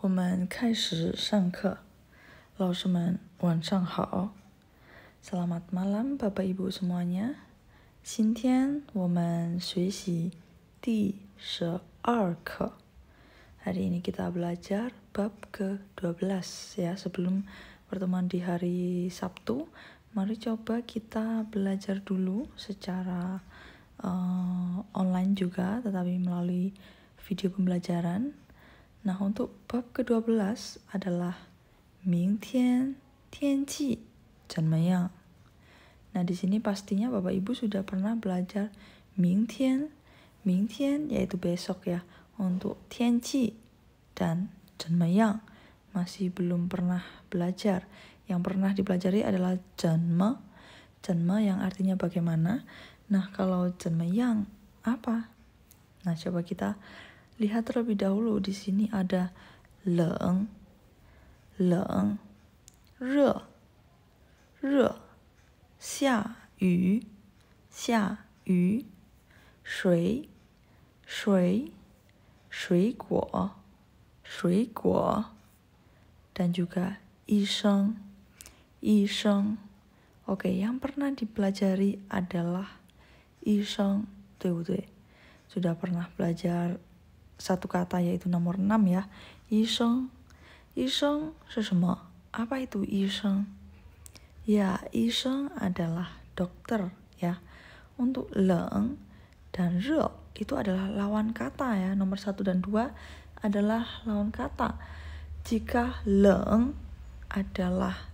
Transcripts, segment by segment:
我们开始上课。老师们晚上好。Selamat malam Bapak Ibu semuanya. 今天我们学习第12课。Hari ini kita belajar bab ke-12 ya. Sebelum pertemuan di hari Sabtu, mari coba kita belajar dulu secara online juga, tetapi melalui video pembelajaran. Nah, untuk bab ke-12 adalah 明天天气怎么样? Nah, di sini pastinya Bapak Ibu sudah pernah belajar 明天 yaitu besok ya. Untuk 天气 dan 怎么样 masih belum pernah belajar. Yang pernah dipelajari adalah 怎么 yang artinya bagaimana. Nah, kalau 怎么样 apa? Nah, coba kita lihat terlebih dahulu. Di sini ada 冷 热 下雨 水 水果 dan juga 医生 Oke, yang pernah dipelajari adalah 医生 对不对? Sudah pernah belajar satu kata yaitu nomor 6 ya. 医生 是什么? Apa itu 医生? Ya, 医生 adalah dokter ya. Untuk 冷 dan 热 itu adalah lawan kata ya. Nomor 1 dan 2 adalah lawan kata. Jika 冷 adalah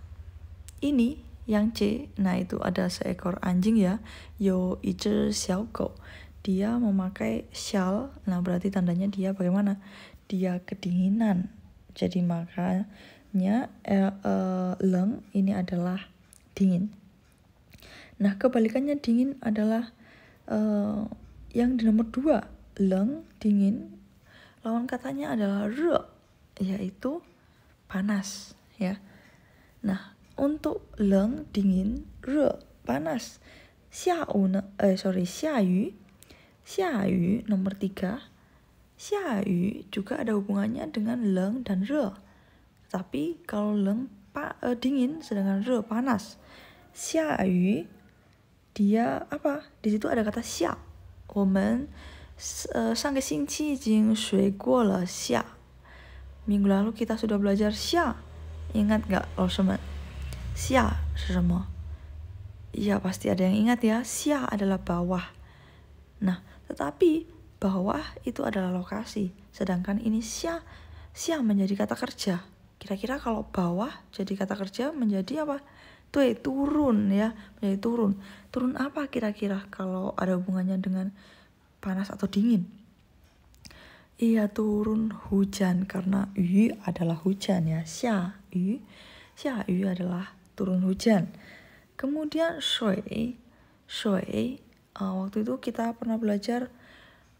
ini yang C, nah itu ada seekor anjing ya. 有一只小狗. Dia memakai shawl. Nah, berarti tandanya dia bagaimana? Dia kedinginan. Jadi makanya leng ini adalah dingin. Nah, kebalikannya dingin adalah yang di nomor 2. Leng, dingin. Lawan katanya adalah re, yaitu panas ya. Nah, untuk leng, dingin, re, panas. 下雨 下雨 nomor 3. 下雨 juga ada hubungannya dengan leng dan re. Tapi kalau leng dingin, sedangkan re panas. 下雨 dia apa? Di situ ada kata 下. 我们上个星期已经学过了下. Minggu lalu kita sudah belajar 下. Ingat gak, teman-teman? 下是什么? Ya, pasti ada yang ingat ya. 下 adalah bawah. Nah, tetapi bawah itu adalah lokasi. Sedangkan ini 下 menjadi kata kerja. Kira-kira kalau bawah jadi kata kerja menjadi apa? Turun ya, menjadi turun. Turun apa kira-kira kalau ada hubungannya dengan panas atau dingin? Iya, turun hujan karena yu adalah hujan ya. 下雨 adalah turun hujan. Kemudian 水 waktu itu kita pernah belajar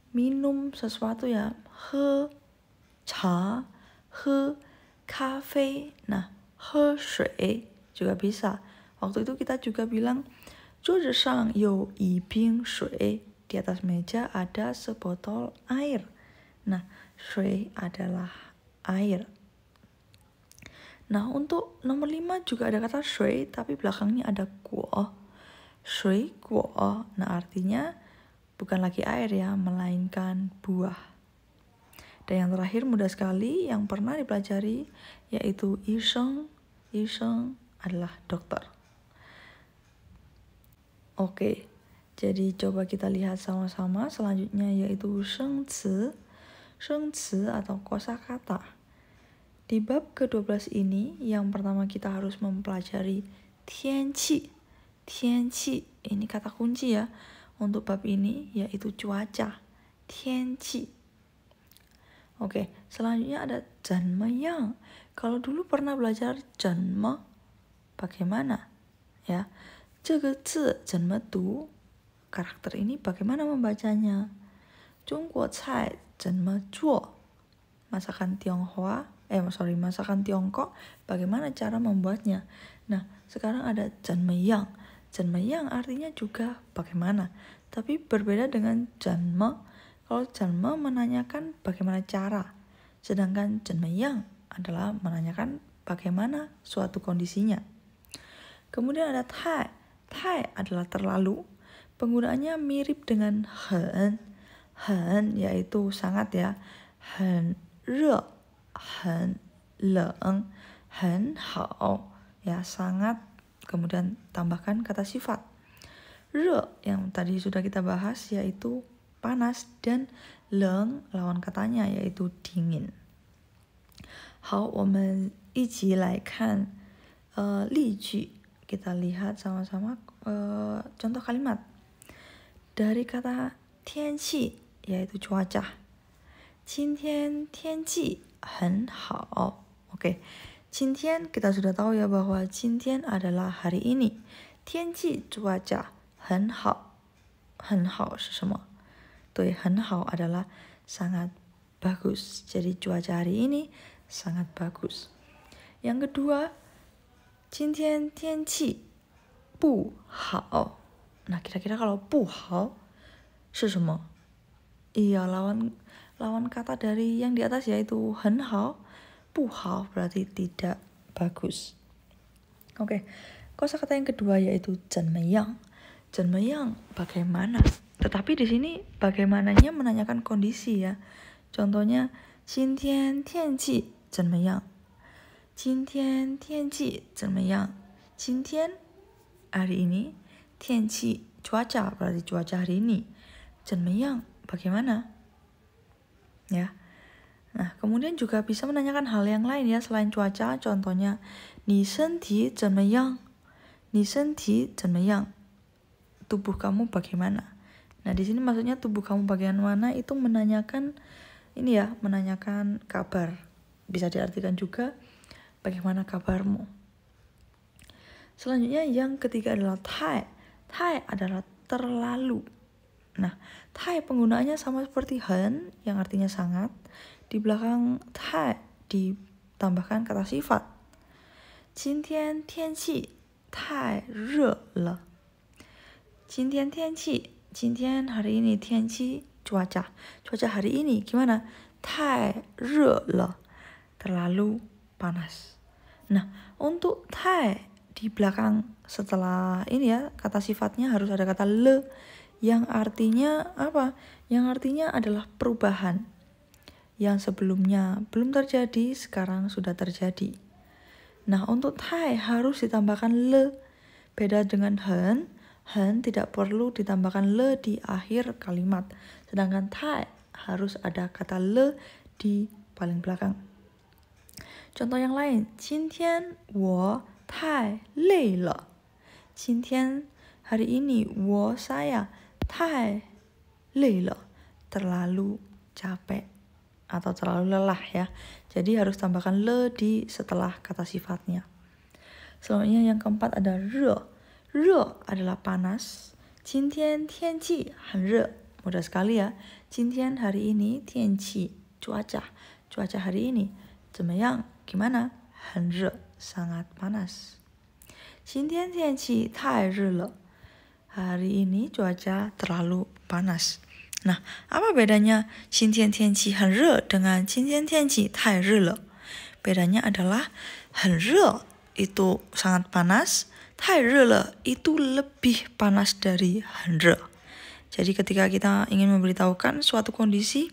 minum sesuatu ya. 喝茶 咖啡. Nah, 喝水 juga bisa. Waktu itu kita juga bilang 桌子上有一瓶水. Di atas meja ada sebotol air. Nah, 水 adalah air. Nah, untuk nomor 5 juga ada kata 水 tapi belakangnya ada 果. 水果. Nah, artinya bukan lagi air ya, melainkan buah. Dan yang terakhir mudah sekali yang pernah dipelajari yaitu 医生 adalah dokter. Oke, jadi coba kita lihat sama-sama selanjutnya yaitu 生词 atau kosakata. Di bab ke-12 ini yang pertama kita harus mempelajari 天气 ini kata kunci ya untuk bab ini yaitu cuaca. 天气. Oke, selanjutnya ada 怎么样. Kalau dulu pernah belajar 怎么 bagaimana ya. 这个字怎么读? Karakter ini bagaimana membacanya? 中国菜怎么做? Masakan Tiongkok bagaimana cara membuatnya? Nah, sekarang ada 怎么样 artinya juga bagaimana, tapi berbeda dengan 怎么. Kalau 怎么 menanyakan bagaimana cara, sedangkan 怎么样 adalah menanyakan bagaimana suatu kondisinya. Kemudian ada tai. Tai adalah terlalu. Penggunaannya mirip dengan hen. Hen yaitu sangat ya. Hen re, hen leng, hen hao. Ya, sangat. Kemudian tambahkan kata sifat. Re yang tadi sudah kita bahas yaitu panas, dan leng lawan katanya yaitu dingin. 好，我们一起来看例句。Kita lihat sama-sama contoh kalimat. Dari kata 天气 yaitu cuaca. 今天天气很好. Oke. 今天 kita sudah tahu ya bahwa 今天 adalah hari ini. 天气 cuaca 很好. 很好是什么？对，很好 adalah sangat bagus. Jadi cuaca hari ini sangat bagus. Yang kedua, 今天天气不好. Nah, kira-kira kalau 不好是什么？ Iya, lawan kata dari yang di atas yaitu 很好. 不好 berarti tidak bagus. Oke. Kosakata yang kedua yaitu 怎么样. 怎么样 bagaimana? Tetapi di sini bagaimananya menanyakan kondisi ya. Contohnya 今天天气怎么样？今天天气怎么样？今天 hari ini, 天气 cuaca berarti cuaca hari ini. 怎么样 bagaimana? Ya. Nah, kemudian juga bisa menanyakan hal yang lain ya selain cuaca. Contohnya 你身体怎么样？你身体怎么样？ Tubuh kamu bagaimana? Nah, di sini maksudnya tubuh kamu bagaimana itu menanyakan ini ya, menanyakan kabar. Bisa diartikan juga bagaimana kabarmu. Selanjutnya yang ketiga adalah tai. Tai adalah terlalu. Nah, tai penggunaannya sama seperti hen yang artinya sangat. Di belakang tai ditambahkan kata sifat. 今天天气太热了. 今天天气, 今天 hari ini 天气 cuaca hari ini gimana? 太热了, terlalu panas. Nah, untuk 太 di belakang setelah ini ya, kata sifatnya harus ada kata le yang artinya apa? Yang artinya adalah perubahan. Yang sebelumnya belum terjadi, sekarang sudah terjadi. Nah, untuk 太 harus ditambahkan le. Beda dengan hen. Hen tidak perlu ditambahkan le di akhir kalimat. Sedangkan 太 harus ada kata le di paling belakang. Contoh yang lain. 今天我太累了. 今天 hari ini 我 saya 太累了. Terlalu capek atau terlalu lelah ya. Jadi harus tambahkan le di setelah kata sifatnya. Selanjutnya yang keempat ada re. Re adalah panas. 今天天气很热. Mudah sekali ya. 今天 hari ini, 天气 cuaca hari ini. 怎么样 gimana? 很热 sangat panas. 今天天气太热了. Hari ini cuaca terlalu panas. Nah, apa bedanya 今天天气很热 dengan 今天天气太热了? Bedanya adalah 很热 itu sangat panas, 太热了 itu lebih panas dari 很热. Jadi ketika kita ingin memberitahukan suatu kondisi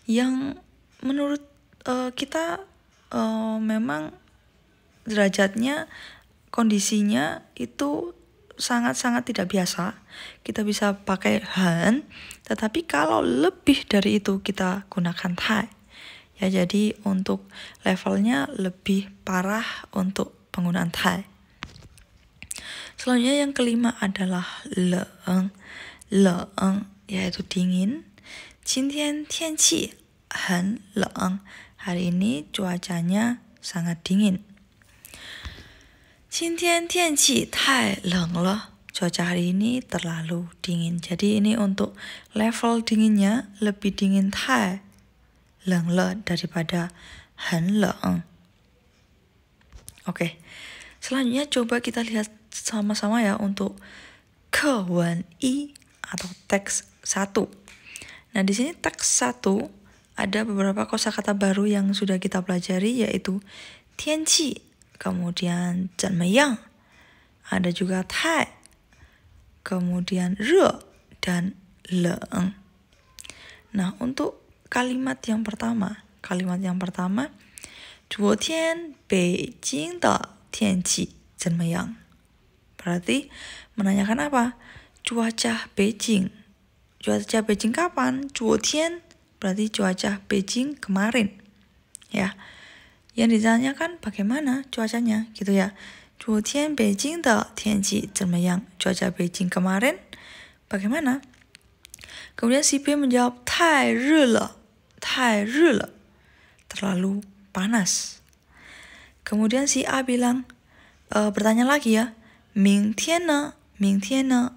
yang menurut kita memang derajatnya, kondisinya itu sangat-sangat tidak biasa, kita bisa pakai han, tetapi kalau lebih dari itu kita gunakan tai. Ya, jadi untuk levelnya lebih parah untuk penggunaan tai. Selanjutnya yang kelima adalah leeng. Leeng yaitu dingin. 今天天气很冷. Hari ini cuacanya sangat dingin. 今天天气太冷了. Cuaca hari ini terlalu dingin. Jadi ini untuk level dinginnya lebih dingin tai leng le daripada hen leeng. Oke. Selanjutnya coba kita lihat sama-sama ya untuk kewen i atau teks 1. Nah, di sini teks 1 ada beberapa kosakata baru yang sudah kita pelajari, yaitu tianqi, kemudian 怎么样, ada juga tai, kemudian 热 dan 冷. Nah, untuk kalimat yang pertama, 昨天北京的天气怎么样? Berarti menanyakan apa? Cuaca Beijing. Cuaca Beijing kapan? 昨天 berarti cuaca Beijing kemarin. Ya. Yang ditanyakan bagaimana cuacanya gitu ya. 昨天北京的天气怎么样? Cuaca Beijing kemarin bagaimana? Kemudian si B menjawab 太热了, terlalu panas. Kemudian si A bilang, bertanya lagi ya, 明天呢,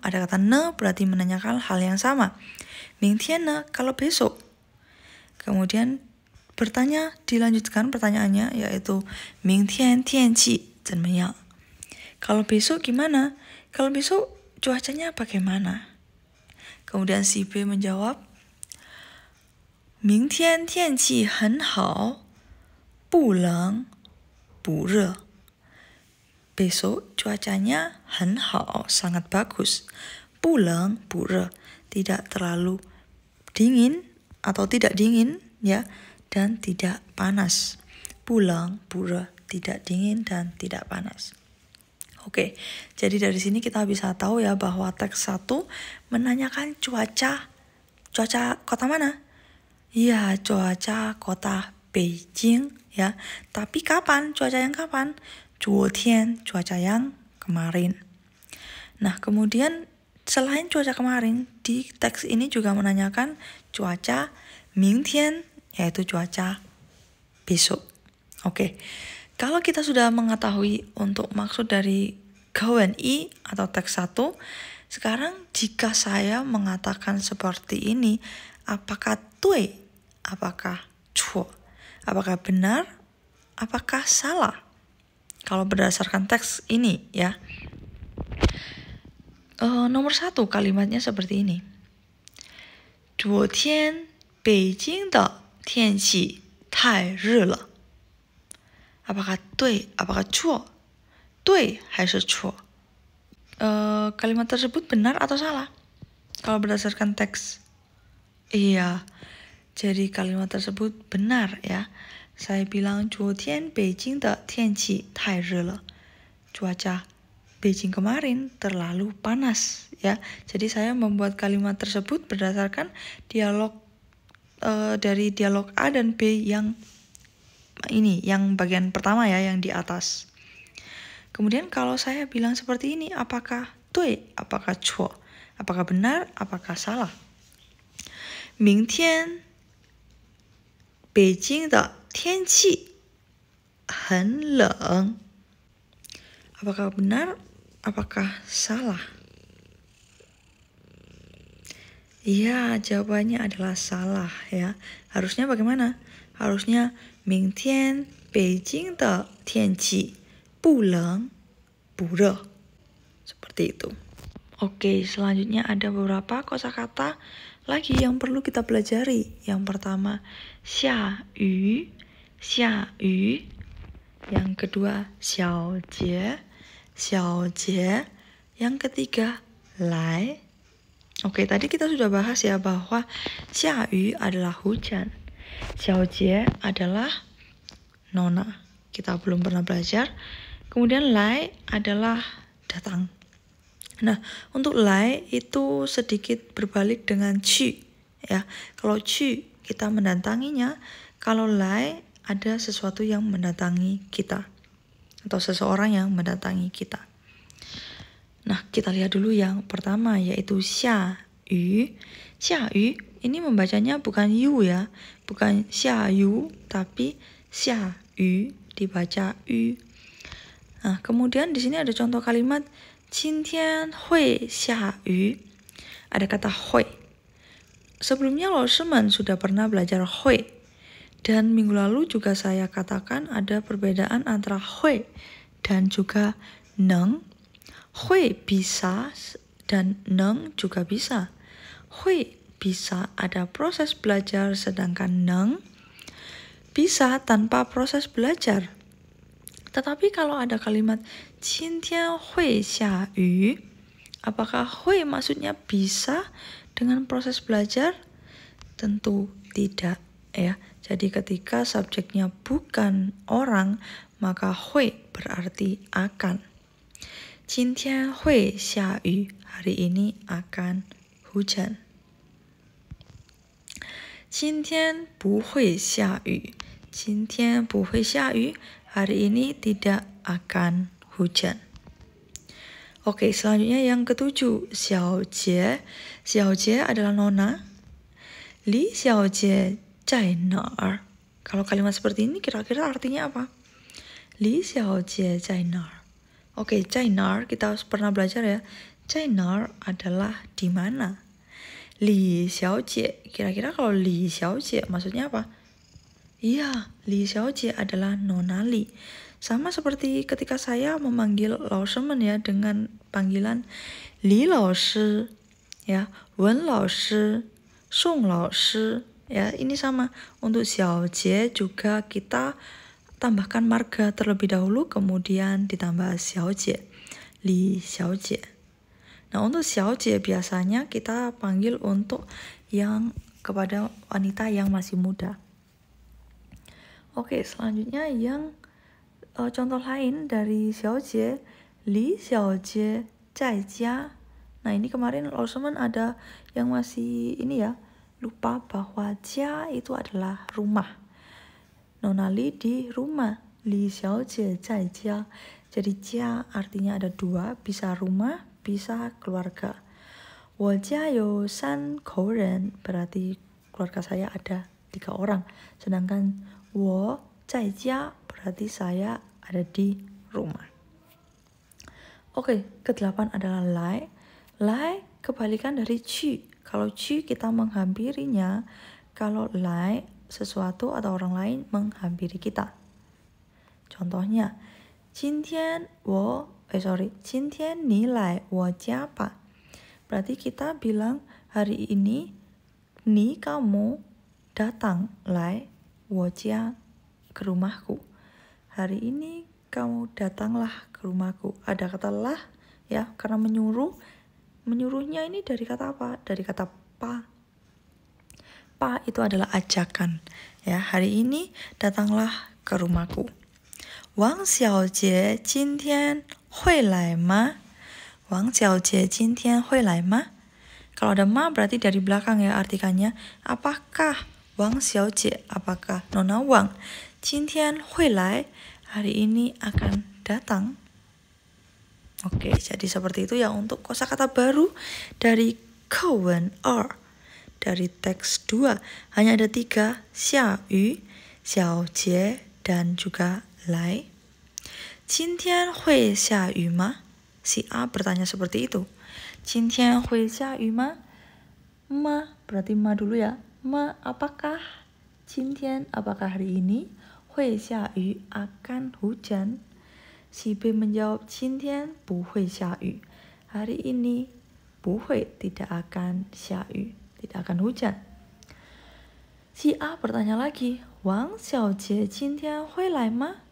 ada kata ne berarti menanyakan hal yang sama. 明天呢, kalau besok. Kemudian bertanya, dilanjutkan pertanyaannya, yaitu 明天天气怎么样? Kalau besok gimana? Kalau besok cuacanya bagaimana? Kemudian si B menjawab, 明天天气很好, 不冷不热. Besok cuacanya 很好, sangat bagus. 不冷不热, tidak terlalu dingin atau tidak dingin ya, dan tidak panas. 不冷不热, tidak dingin dan tidak panas. Oke, jadi dari sini kita bisa tahu ya bahwa teks 1 menanyakan cuaca kota mana? Iya, cuaca kota Beijing ya. Tapi kapan? Cuaca yang kapan? 昨天, cuaca yang kemarin. Nah, kemudian selain cuaca kemarin, di teks ini juga menanyakan cuaca 明天, yaitu cuaca besok. Oke. Kalau kita sudah mengetahui untuk maksud dari Q&A atau teks 1, sekarang jika saya mengatakan seperti ini, apakah 对, apakah 错, apakah benar, apakah salah? Kalau berdasarkan teks ini ya. Nomor 1 kalimatnya seperti ini. 昨天北京的天气太热了. Apakah 对, apakah 错? 对还是错? Kalimat tersebut benar atau salah? Kalau berdasarkan teks. Iya, jadi kalimat tersebut benar ya. Saya bilang 昨天北京的天气太热了. Cuaca Beijing kemarin terlalu panas ya. Jadi saya membuat kalimat tersebut berdasarkan dialog dari dialog A dan B yang ini, yang bagian pertama ya, yang di atas. Kemudian kalau saya bilang seperti ini, apakah 对, apakah 错? Apakah benar, apakah salah? 明天北京的天气很冷. Apakah benar, apakah salah? Iya, jawabannya adalah salah ya. Harusnya bagaimana? Harusnya 明天北京的天气不冷不热. Seperti itu. Oke, selanjutnya ada beberapa kosakata lagi yang perlu kita pelajari. Yang pertama, 下雨, 下雨. Yang kedua, 小节, 小节. Yang ketiga, 来. Oke, tadi kita sudah bahas ya bahwa 下雨 adalah hujan. 小节 adalah nona. Kita belum pernah belajar. Kemudian 来 adalah datang. Nah, untuk 来 itu sedikit berbalik dengan 去ya. Kalau 去 kita mendatanginya, kalau 来 ada sesuatu yang mendatangi kita atau seseorang yang mendatangi kita. Nah, kita lihat dulu yang pertama, yaitu 下雨. 下雨 ini membacanya bukan yu ya, bukan 下雨, tapi 下雨 dibaca yu. Nah, kemudian di sini ada contoh kalimat 今天会下雨. Ada kata 会. Sebelumnya laoshi-man sudah pernah belajar 会. Dan minggu lalu juga saya katakan ada perbedaan antara 会 dan juga 能. 会 bisa dan 能 juga bisa. 会 bisa ada proses belajar, sedangkan neng bisa tanpa proses belajar. Tetapi kalau ada kalimat 今天会下雨, apakah 会 maksudnya bisa dengan proses belajar? Tentu tidak, ya. Jadi ketika subjeknya bukan orang, maka 会 berarti akan. 今天会下雨, hari ini akan hujan. 今天不会下雨, 今天不会下雨, hari ini tidak akan hujan. Oke, selanjutnya yang ketujuh, Xiao Jie. Xiao Jie adalah nona. Li Xiao Jie zai nar? Kalau kalimat seperti ini kira-kira artinya apa? Li Xiao Jie zai nar? Oke, zai nar kita pernah belajar ya. Zai nar adalah di mana? Li Xiaojie, kira-kira kalau Li Xiaojie maksudnya apa? Iya, Li Xiaojie adalah Nona Li. Sama seperti ketika saya memanggil Laosemen ya dengan panggilan Li Laoshi, ya, Wen Laoshi, Song Laoshi, ya, ini sama. Untuk Xiaojie juga kita tambahkan marga terlebih dahulu, kemudian ditambah Xiaojie, Li Xiaojie. Nah, untuk xiaojie biasanya kita panggil untuk yang kepada wanita yang masih muda. Oke, selanjutnya yang contoh lain dari xiaojie, li xiaojie zai jia. Nah, ini kemarin Laosemen ada yang masih ini ya, lupa bahwa jia itu adalah rumah. Nona Li di rumah, li xiaojie zai jia. Jadi jia artinya ada dua, bisa rumah, bisa keluarga. 我家有3口人, berarti keluarga saya ada 3 orang. Sedangkan 我在家 berarti saya ada di rumah. Oke, ke-8 adalah lai. Lai kebalikan dari qu. Kalau qu kita menghampirinya, kalau lai sesuatu atau orang lain menghampiri kita. Contohnya, 今天你来我家吧. Berarti kita bilang hari ini ni kamu datang lai wo jia, ke rumahku. Hari ini kamu datanglah ke rumahku. Ada kata lah ya, karena menyuruh. Menyuruhnya ini dari kata apa? Dari kata pa. Pa itu adalah ajakan. Ya, hari ini datanglah ke rumahku. Wang Xiaojie 今天会来吗? Wang Xiaojie 今天会来吗? Kalau ada ma berarti dari belakang ya artikannya. Apakah Wang Xiaojie, apakah Nona Wang 今天会来? Hari ini akan datang. Oke, jadi seperti itu ya untuk kosakata baru dari Kewen 2. Dari teks 2 hanya ada 3, Xia Yu, Xiao Jie, dan juga lai. 今天会下雨吗? Si A bertanya seperti itu. 今天会下雨吗? Ma, berarti ma dulu ya. Ma, apakah 今天, apakah hari ini? 会下雨, akan hujan. Si B menjawab 今天不会下雨. Hari ini 不会, tidak akan 下雨, tidak akan hujan. Si A bertanya lagi, Wang Xiaojie 今天会来吗?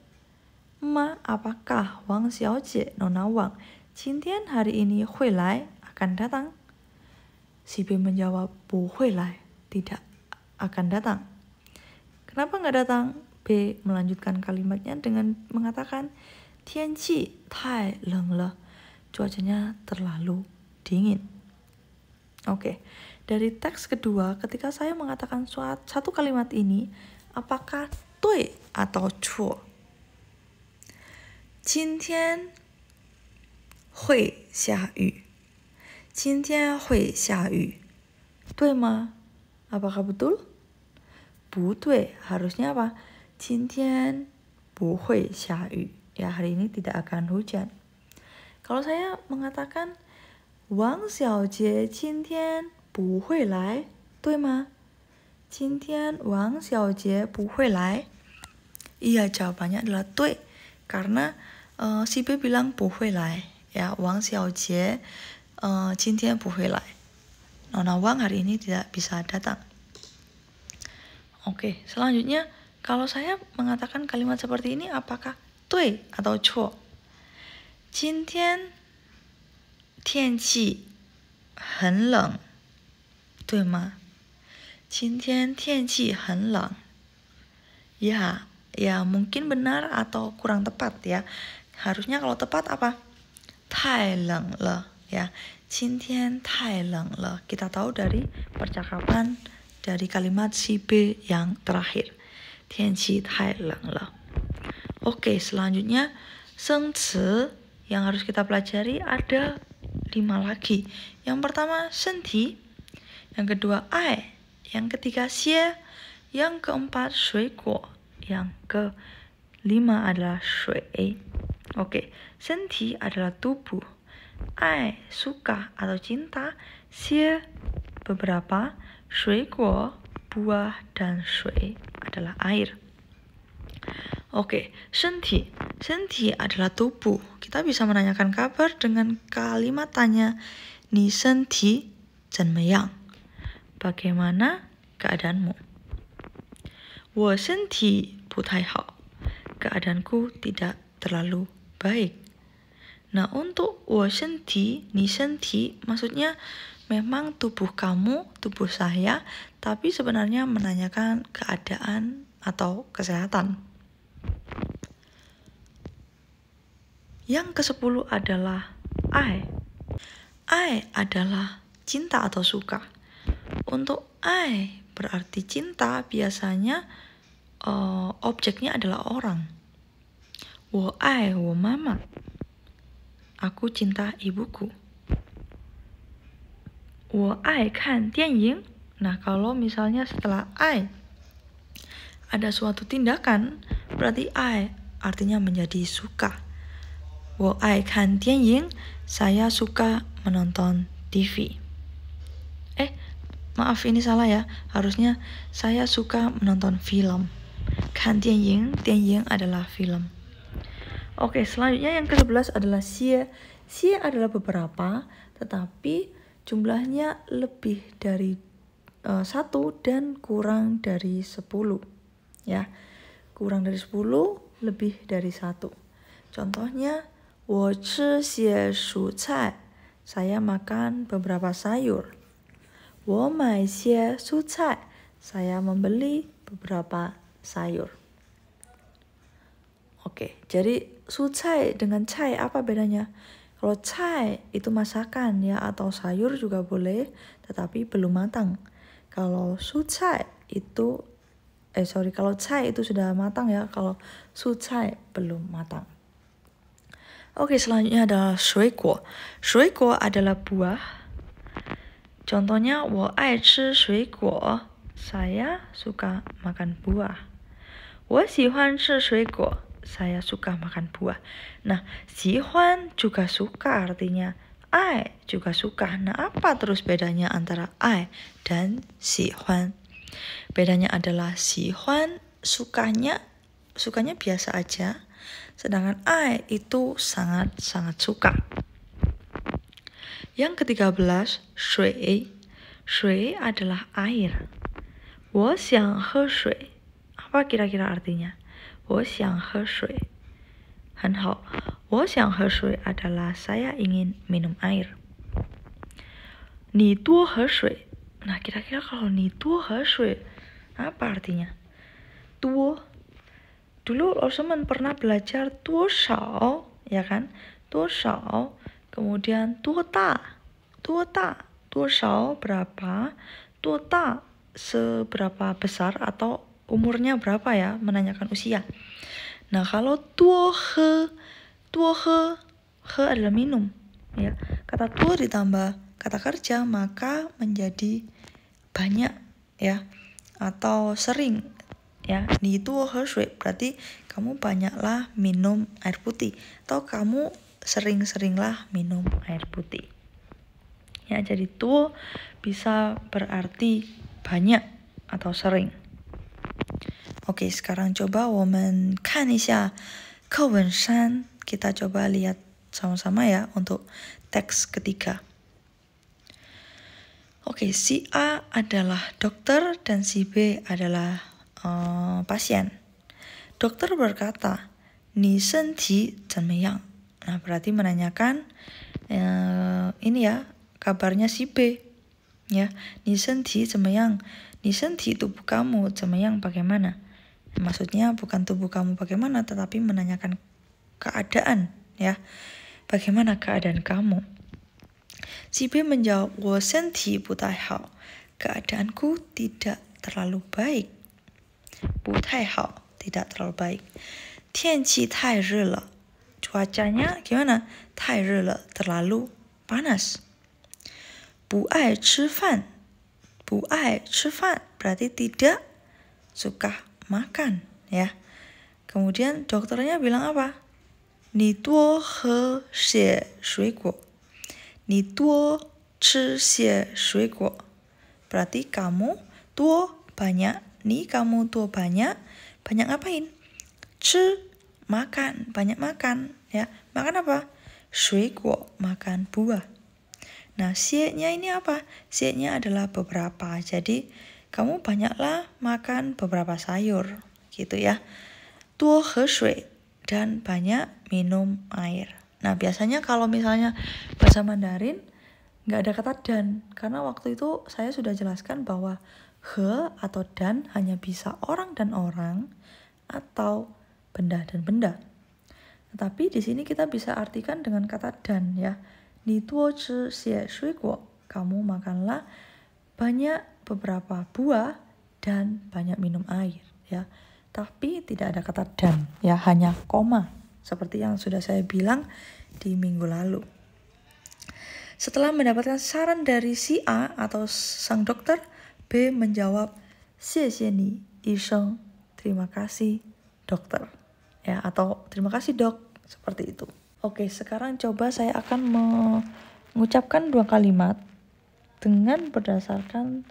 Ma, apakah Wang Xiaojie, Nona Wang, 今天 hari ini 会来, akan datang? Si B menjawab 不会来, tidak akan datang. Kenapa nggak datang? B melanjutkan kalimatnya dengan mengatakan 天气太冷了, cuacanya terlalu dingin. Oke, dari teks kedua, ketika saya mengatakan satu kalimat ini, apakah dui atau cuo? 今天会下雨. 今天会下雨. 对吗? Apakah betul? 不对, harusnya apa? 今天不会下雨. Ya, hari ini tidak akan hujan. Kalau saya mengatakan 王小姐今天不会来, 对吗? 今天王小姐不会来. Iya, jawabannya adalah 对, karena si B bilang 不会来, ya, Wang Xiaojie 今天不会来. Nona Wang hari ini tidak bisa datang. Oke, selanjutnya kalau saya mengatakan kalimat seperti ini, apakah dui atau cuo? 今天天气很冷，对吗？今天天气很冷。Ya, mungkin benar atau kurang tepat ya. Harusnya kalau tepat apa? 太冷了 ya. 今天太冷了. Kita tahu dari percakapan dari kalimat si B yang terakhir. 天气太冷了. Oke, selanjutnya sengci yang harus kita pelajari ada 5 lagi. Yang pertama, senti. Yang kedua, ai. Yang ketiga, xie. Yang keempat, suikuo. Yang kelima adalah shui. Oke, senti adalah tubuh. Ai, suka atau cinta. Xie, beberapa. Suikuo, buah. Dan shui adalah air. Oke, senti. Senti adalah tubuh. Kita bisa menanyakan kabar dengan kalimat tanya, ni senti zhenmeyang? Bagaimana keadaanmu? 我身体不太好. Keadaanku tidak terlalu baik. Nah, untuk 我身体, ni senti, maksudnya memang tubuh kamu, tubuh saya, tapi sebenarnya menanyakan keadaan atau kesehatan. Yang ke-10 adalah ai. Ai adalah cinta atau suka. Untuk ai berarti cinta, biasanya objeknya adalah orang. 我爱我妈妈. Aku cinta ibuku. 我爱看电影. Nah, kalau misalnya setelah ai ada suatu tindakan, berarti ai artinya menjadi suka. 我爱看电影, saya suka menonton TV. Maaf ini salah ya. Harusnya saya suka menonton film. 看电影, 电影 adalah film. Oke, selanjutnya yang ke-11 adalah xie. Xie adalah beberapa, tetapi jumlahnya lebih dari 1 dan kurang dari 10. Ya, kurang dari 10, lebih dari 1. Contohnya, 我吃些蔬菜. Saya makan beberapa sayur. 我买些蔬菜. Saya membeli beberapa sayur. Oke, jadi sucai dengan cai apa bedanya? Kalau cai itu masakan ya, atau sayur juga boleh, tetapi belum matang. Kalau sucai itu kalau cai itu sudah matang ya, kalau sucai belum matang. Oke, selanjutnya adalah suikuo. Suikuo adalah buah. Contohnya, 我爱吃水果. Saya suka makan buah. 我喜欢吃水果. Saya suka makan buah. Nah, 喜欢 juga suka artinya. Ai juga suka. Nah, apa terus bedanya antara ai dan 喜欢? Bedanya adalah 喜欢 sukanya biasa aja. Sedangkan ai itu sangat-sangat suka. Yang ke-13, shui. Shui adalah air. 我想喝水. Apa kira-kira artinya? 我想喝水. 很好. 我想喝水 adalah saya ingin minum air. 你多喝水. Nah, kira-kira kalau 你多喝水 apa artinya? 多. Dulu Osman pernah belajar 多少, ya kan? 多少, kemudian 多大, 多大, 多少 berapa, 多大 seberapa besar atau umurnya berapa ya, menanyakan usia. Nah, kalau 多喝, 多喝, he adalah minum, ya. Kata 多 ditambah kata kerja maka menjadi banyak, ya, atau sering. Ya, 你多喝水 berarti kamu banyaklah minum air putih, atau kamu sering-seringlah minum air putih. Ya, jadi 多 bisa berarti banyak atau sering. Oke, sekarang coba 我们看一下课文3. Kita coba lihat sama-sama ya untuk teks ketiga. Oke, si A adalah dokter dan si B adalah pasien. Dokter berkata, "Ni senti怎么样?" Nah, berarti menanyakan ini ya, kabarnya si B. Ya, "Ni senti 怎么样?" Ni senti tubuh kamu 怎么样 bagaimana? Maksudnya bukan tubuh kamu bagaimana, tetapi menanyakan keadaan, ya. Bagaimana keadaan kamu? Si B menjawab, 我身体不太好. Keadaanku tidak terlalu baik. 不太好, tidak terlalu baik. 天气太热了. Cuacanya gimana? 太热了, terlalu panas. 不爱吃饭. 不爱吃饭 berarti tidak suka makan, ya. Kemudian dokternya bilang apa? 你多喝些水果. 你多吃些水果. Berarti kamu tuo banyak, ni kamu tuo banyak ngapain? 吃 makan, banyak makan, ya. Makan apa? 水果 makan buah. Nah, xie-nya ini apa? Xie-nya adalah beberapa. Jadi, kamu banyaklah makan beberapa sayur, gitu ya. Tuo he shui, dan banyak minum air. Nah, biasanya kalau misalnya bahasa Mandarin nggak ada kata dan, karena waktu itu saya sudah jelaskan bahwa he atau dan hanya bisa orang dan orang atau benda dan benda. Tetapi di sini kita bisa artikan dengan kata dan, ya. Ni tuo chi xie shui guo. Kamu makanlah banyak beberapa buah dan banyak minum air, ya. Tapi tidak ada kata dan, ya, hanya koma, seperti yang sudah saya bilang di minggu lalu. Setelah mendapatkan saran dari si A atau sang dokter, B menjawab, 谢谢你, 医生, terima kasih dokter, ya, atau terima kasih dok, seperti itu. Oke, sekarang coba saya akan mengucapkan 2 kalimat dengan berdasarkan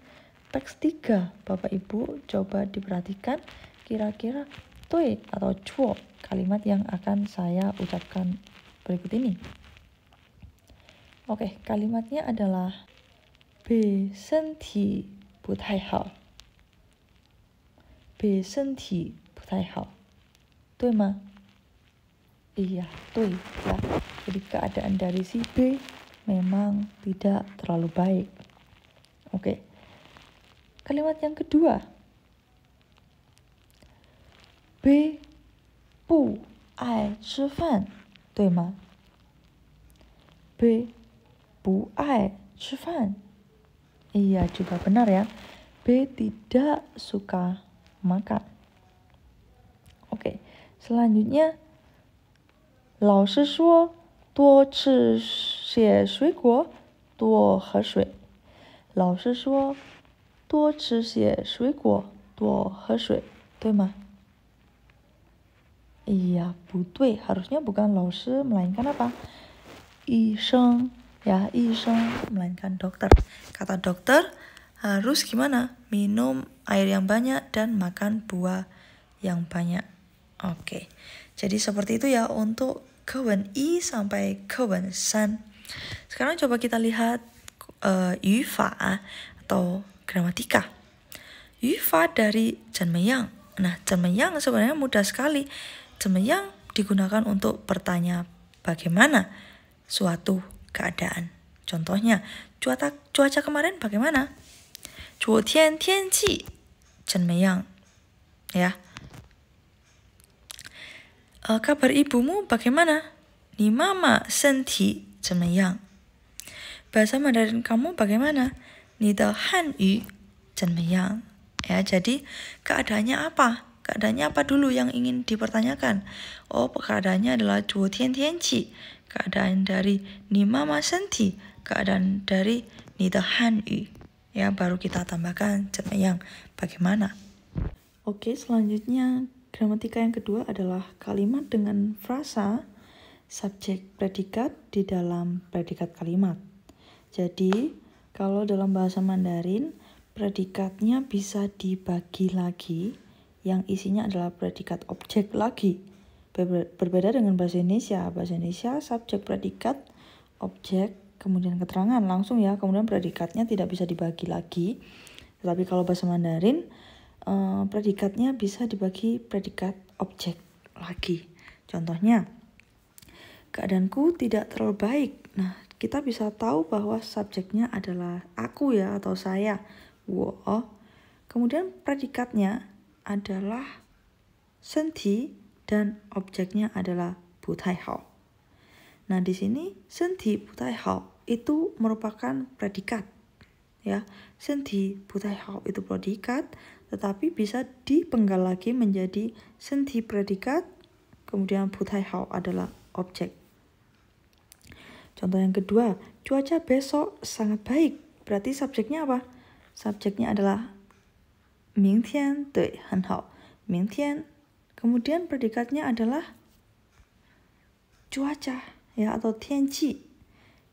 teks 3. Bapak Ibu coba diperhatikan kira-kira tui atau cuo kalimat yang akan saya ucapkan berikut ini. Oke, kalimatnya adalah 被身体不太好. 被身体不太好. 对吗? Iya, tui, ya. Jadi keadaan dari si B memang tidak terlalu baik. Oke. Kalimat yang kedua. B 不爱吃饭, 对吗? B 不爱吃饭. Iya, juga benar ya. B tidak suka makan. Oke, selanjutnya 老师说多吃些水果，多喝水. 老师说多吃些水果，多喝水，对吗? Iya, 不对. Harusnya bukan 老师 melainkan apa? 医生, ya, 医生 melainkan dokter. Kata dokter harus gimana? Minum air yang banyak dan makan buah yang banyak. Oke. Jadi seperti itu ya untuk kewen I sampai kewen san. Sekarang coba kita lihat yufa atau gramatika. Yufa dari zhenmeyang. Nah, zhenmeyang sebenarnya mudah sekali. Zhenmeyang digunakan untuk bertanya bagaimana suatu keadaan. Contohnya, cuaca kemarin bagaimana? 昨天天气怎么样? Ya. Kabar ibumu bagaimana? 你妈妈身体怎么样? Bahasa Mandarin kamu bagaimana? 你的汉语怎么样? Ya, jadi keadaannya apa? Keadaannya apa dulu yang ingin dipertanyakan? Oh, keadaannya adalah 昨天天气. Keadaan dari 你妈妈身体, keadaan dari 你的汉语. Ya, baru kita tambahkan yang bagaimana. Oke, selanjutnya gramatika yang kedua adalah kalimat dengan frasa subjek predikat di dalam predikat kalimat. Jadi, kalau dalam bahasa Mandarin, predikatnya bisa dibagi lagi yang isinya adalah predikat objek lagi. Berbeda dengan bahasa Indonesia. Bahasa Indonesia subjek predikat objek kemudian keterangan langsung ya, kemudian predikatnya tidak bisa dibagi lagi. Tetapi kalau bahasa Mandarin, predikatnya bisa dibagi predikat objek lagi. Contohnya, keadaanku tidak terlalu baik. Nah, kita bisa tahu bahwa subjeknya adalah aku ya, atau saya, 我. Kemudian predikatnya adalah 身体 dan objeknya adalah 不太好. Nah, di sini 身体不太好 itu merupakan predikat. Ya, 身体不太好 itu predikat, tetapi bisa dipenggal lagi menjadi 身体 predikat, kemudian 不太好 adalah objek. Contoh yang kedua, cuaca besok sangat baik. Berarti subjeknya apa? Subjeknya adalah 明天, 对，很好，明天. Kemudian predikatnya adalah cuaca ya, atau 天气.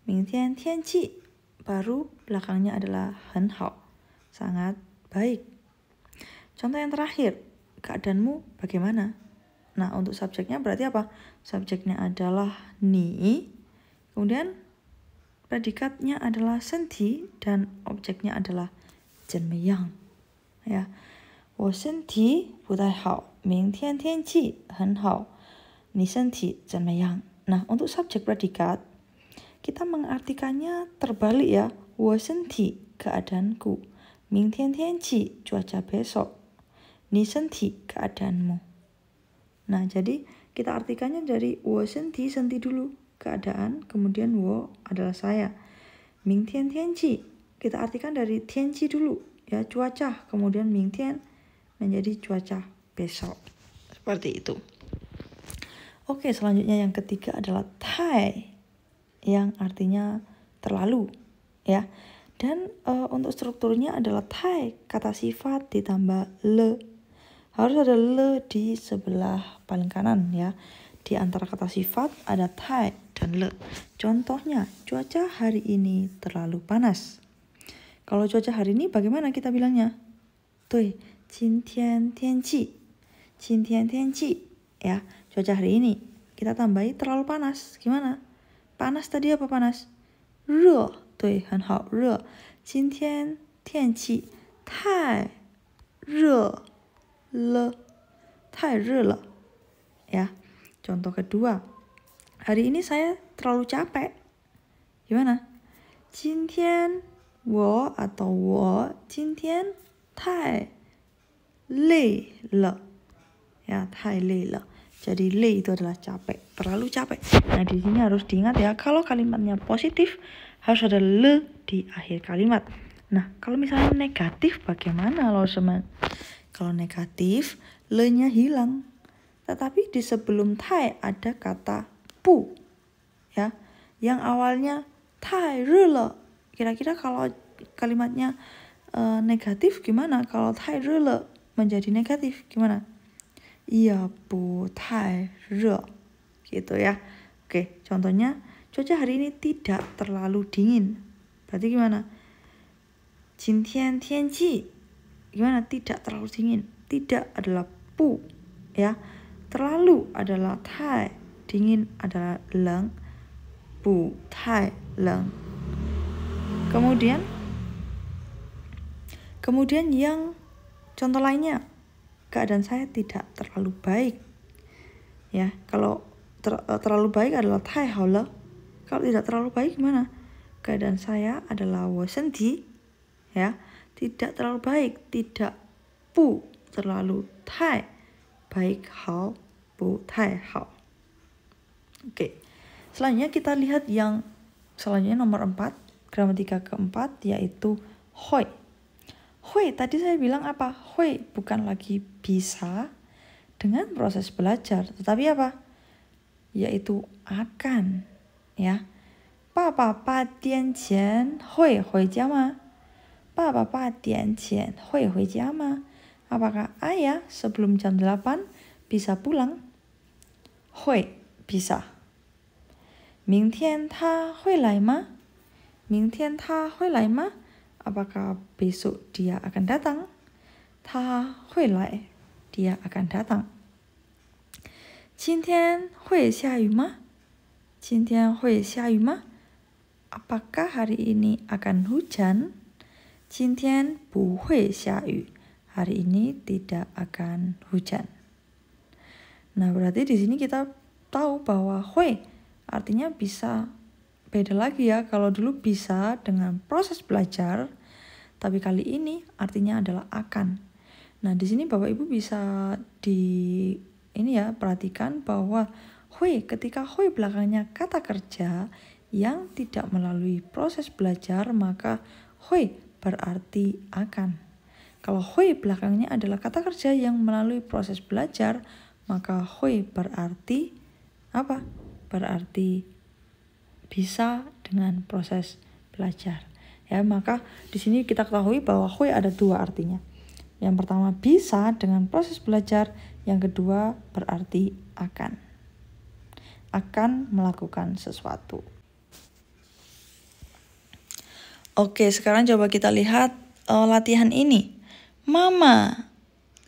明天天气. Baru belakangnya adalah 很好, sangat baik. Contoh yang terakhir, keadaanmu bagaimana? Nah, untuk subjeknya berarti apa? Subjeknya adalah 你, kemudian predikatnya adalah 身体 dan objeknya adalah 怎么样 ya. 我身体不太好，明天天气很好，你身体怎么样? Nah, untuk subjek predikat kita mengartikannya terbalik ya. 我身体 keadaanku, 明天天气 cuaca besok, 你身体 keadaanmu. Nah, jadi kita artikannya dari 我身体 senti dulu, keadaan, kemudian 我 adalah saya. 明天天气 kita artikan dari 天气 dulu ya, cuaca, kemudian 明天 menjadi cuaca besok. Seperti itu. Oke, selanjutnya yang ketiga adalah 太 yang artinya terlalu ya. Dan untuk strukturnya adalah 太 kata sifat ditambah le. Harus ada le di sebelah paling kanan ya. Di antara kata sifat ada 太 dan le. Contohnya, cuaca hari ini terlalu panas. Kalau cuaca hari ini bagaimana kita bilangnya? 对，今天天气，今天天气 ya, cuaca hari ini. Kita tambahi terlalu panas. Gimana? Panas tadi apa panas? 热，对，很好，热。今天天气太热了，太热了 ya. Contoh kedua, hari ini saya terlalu capek. Gimana? 今天我 atau 我今天太累了 ya, 太累了. Jadi 累 itu adalah capek, terlalu capek. Nah, di sini harus diingat ya, kalau kalimatnya positif harus ada le di akhir kalimat. Nah, kalau misalnya negatif bagaimana loh teman? Kalau negatif, le-nya hilang. Tetapi di sebelum 太 ada kata 不 ya, yang awalnya 太热了. Kira-kira kalau kalimatnya negatif gimana? Kalau 太热了 menjadi negatif gimana? Iya, 不太热 gitu ya. Oke, contohnya cuaca hari ini tidak terlalu dingin. Berarti gimana? 今天天气 gimana? Tidak terlalu dingin. Tidak adalah 不 ya. Terlalu adalah 太, dingin adalah 冷, 不太冷. Kemudian yang contoh lainnya, keadaan saya tidak terlalu baik. Ya, kalau terlalu baik adalah 太好了. Kalau tidak terlalu baik gimana? Keadaan saya adalah 我身体 ya, tidak terlalu baik, tidak 不 terlalu 太 baik, 好 不太好. Oke. Selanjutnya kita lihat yang selanjutnya nomor 4, gramatika keempat, yaitu hui. Hui, tadi saya bilang apa? Hui bukan lagi bisa dengan proses belajar, tetapi apa? Yaitu akan, ya. Papa 8点前会回家吗? Papa 8点前会回家吗? Apakah ayah sebelum jam 8 bisa pulang? Hui, bisa. 明天他会来吗? 明天他会来吗? Apakah besok dia akan datang? 他会来, dia akan datang. 今天会下雨吗? 今天会下雨吗? apakah hari ini akan hujan? 今天不会下雨. Hari ini tidak akan hujan. Nah, berarti di sini kita tahu bahwa hui artinya bisa beda lagi ya. Kalau dulu bisa dengan proses belajar, tapi kali ini artinya adalah akan. Nah, di sini Bapak Ibu bisa perhatikan bahwa hui, ketika hui belakangnya kata kerja yang tidak melalui proses belajar, maka hui berarti akan. Kalau hui belakangnya adalah kata kerja yang melalui proses belajar, maka hui berarti apa? Berarti bisa dengan proses belajar. Ya, maka di sini kita ketahui bahwa hui ada dua artinya. Yang pertama bisa dengan proses belajar, yang kedua berarti akan. Akan melakukan sesuatu. Oke, sekarang coba kita lihat latihan ini. Mama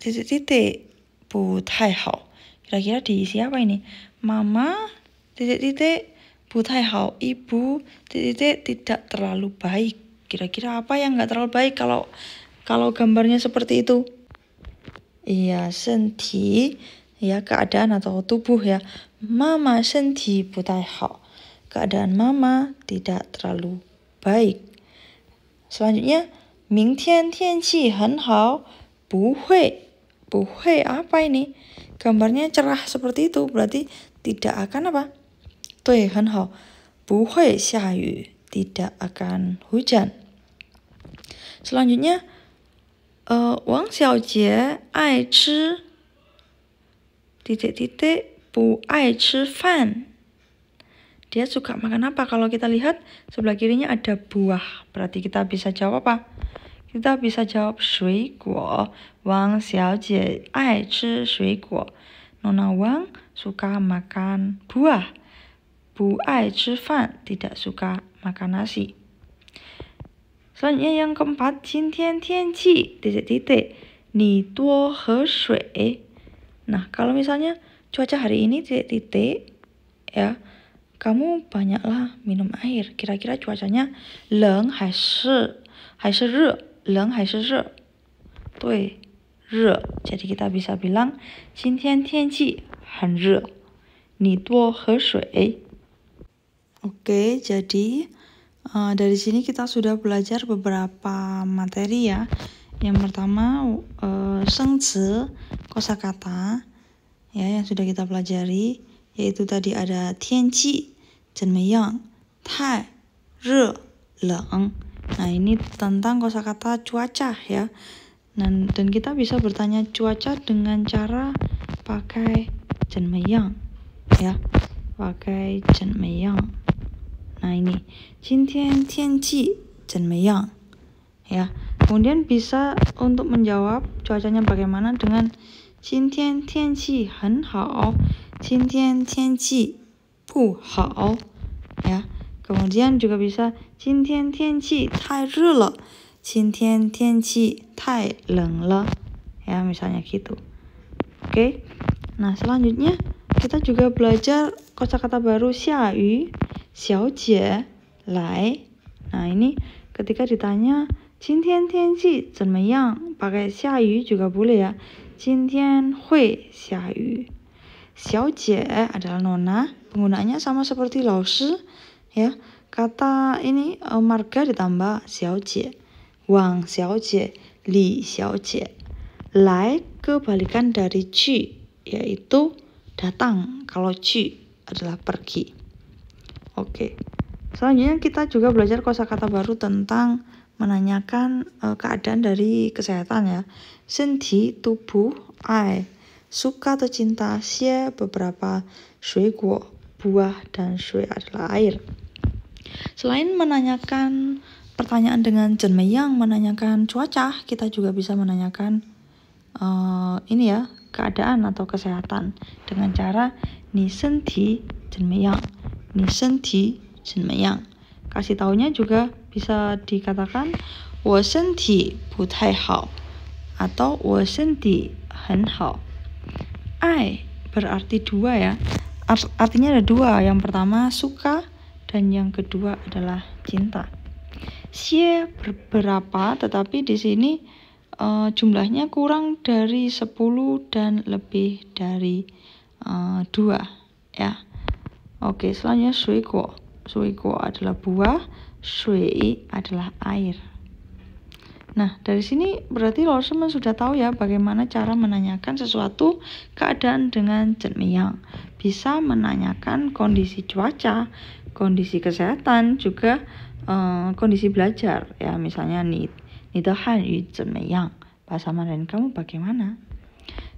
titik-titik bu tai hao. Kira-kira diisi apa ini? Mama titik-titik bu tai hao. Ibu titik-titik tidak terlalu baik. Kira-kira apa yang nggak terlalu baik kalau gambarnya seperti itu? Iya, senti, ya keadaan atau tubuh ya. Mama senti bu tai hao. Keadaan mama tidak terlalu baik. Selanjutnya, 明天天气很好, 不会apa ini? Gambarnya cerah seperti itu, berarti tidak akan apa? 对，很好，不会下雨, tidak akan hujan. Selanjutnya, 王小姐爱吃titik-titik, 不爱吃饭. Dia suka makan apa? Kalau kita lihat sebelah kirinya ada buah. Berarti kita bisa jawab apa? Kita bisa jawab 水果. Wang Xiaojie ai chi 水果. Nona Wang suka makan buah. Bu ai chi fan, tidak suka makan nasi. Selanjutnya yang keempat, 今天天气 titik-titik, 你多喝水. Nah, kalau misalnya cuaca hari ini titik-titik, ya, kamu banyaklah minum air. Kira-kira cuacanya 冷还是热? 冷还是热? 对，热. Jadi kita bisa bilang 今天天气很热，你多喝水. Oke, jadi dari sini kita sudah belajar beberapa materi ya. Yang pertama sengzi, kosakata ya, yang sudah kita pelajari, yaitu tadi ada 天气 怎么样, 太热冷. Nah, ini tentang kosakata cuaca ya. Dan kita bisa bertanya cuaca dengan cara pakai 怎么样 ya, pakai 怎么样. Nah, ini 今天天气怎么样 ya. Kemudian bisa untuk menjawab cuacanya bagaimana dengan 今天天气很好, 今天天气不好 ya. Kemudian juga bisa 今天天气太热了, 今天天气太冷了 ya, misalnya gitu. Oke. Nah, selanjutnya kita juga belajar kosakata baru 下雨, 小姐来. Nah, ini ketika ditanya 今天天气怎么样, pakai 下雨 juga boleh ya. 今天会下雨. 小姐 adalah nona, penggunaannya sama seperti 老师 ya. Kata ini marga ditambah 小姐. Wang 小姐, Li 小姐. Lai kebalikan dari 去, yaitu datang. Kalau 去 adalah pergi. Oke. Selanjutnya kita juga belajar kosakata baru tentang menanyakan keadaan dari kesehatan ya. Senti, tubuh, ai, suka atau cinta, xie, beberapa, 水果, buah, dan shui adalah air. Selain menanyakan pertanyaan dengan 怎么样, menanyakan cuaca, kita juga bisa menanyakan ini ya, keadaan atau kesehatan dengan cara 你身体怎么样, 你身体怎么样. Kasih taunya juga bisa dikatakan 我身体不太好 atau 我身体很好. Ai berarti dua ya. Artinya ada dua. Yang pertama suka dan yang kedua adalah cinta. Xie beberapa, tetapi di sini jumlahnya kurang dari 10 dan lebih dari 2 ya. Oke, selanjutnya suiguo. Suiguo adalah buah, shui adalah air. Nah, dari sini berarti Lawson sudah tahu ya bagaimana cara menanyakan sesuatu keadaan dengan zhenmiyang. Bisa menanyakan kondisi cuaca, kondisi kesehatan, juga kondisi belajar. Ya, misalnya ni de hanyu zhenmiyang, bahasa Mandarin kamu bagaimana?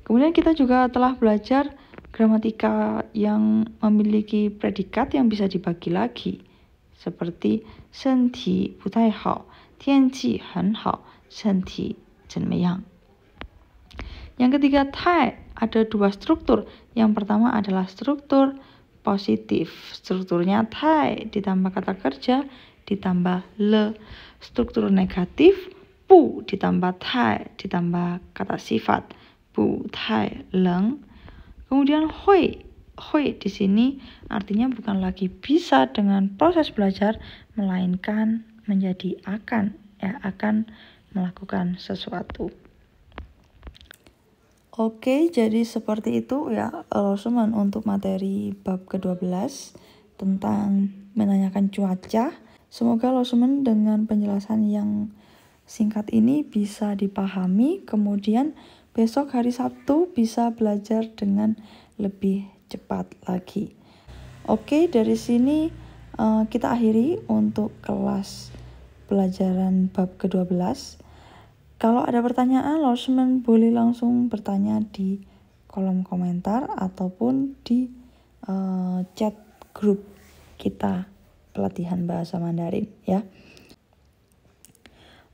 Kemudian kita juga telah belajar gramatika yang memiliki predikat yang bisa dibagi lagi. Seperti 身体不太好, 天气很好, 身体怎么样? Yang ketiga, tai ada 2 struktur. Yang pertama adalah struktur positif. Strukturnya tai ditambah kata kerja ditambah le. Struktur negatif, bu ditambah tai ditambah kata sifat. Bu tai leng. Kemudian hui. Hui di sini artinya bukan lagi bisa dengan proses belajar, melainkan menjadi akan, ya, akan melakukan sesuatu. Oke, jadi seperti itu ya Lawson untuk materi bab ke-12 tentang menanyakan cuaca. Semoga Lawson dengan penjelasan yang singkat ini bisa dipahami, kemudian besok hari Sabtu bisa belajar dengan lebih cepat lagi. Oke, dari sini kita akhiri untuk kelas pelajaran bab ke-12. Kalau ada pertanyaan, Lawson boleh langsung bertanya di kolom komentar ataupun di chat grup kita pelatihan bahasa Mandarin ya.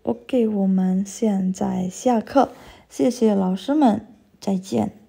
Oke, 我们现在下课，谢谢老师们，再见。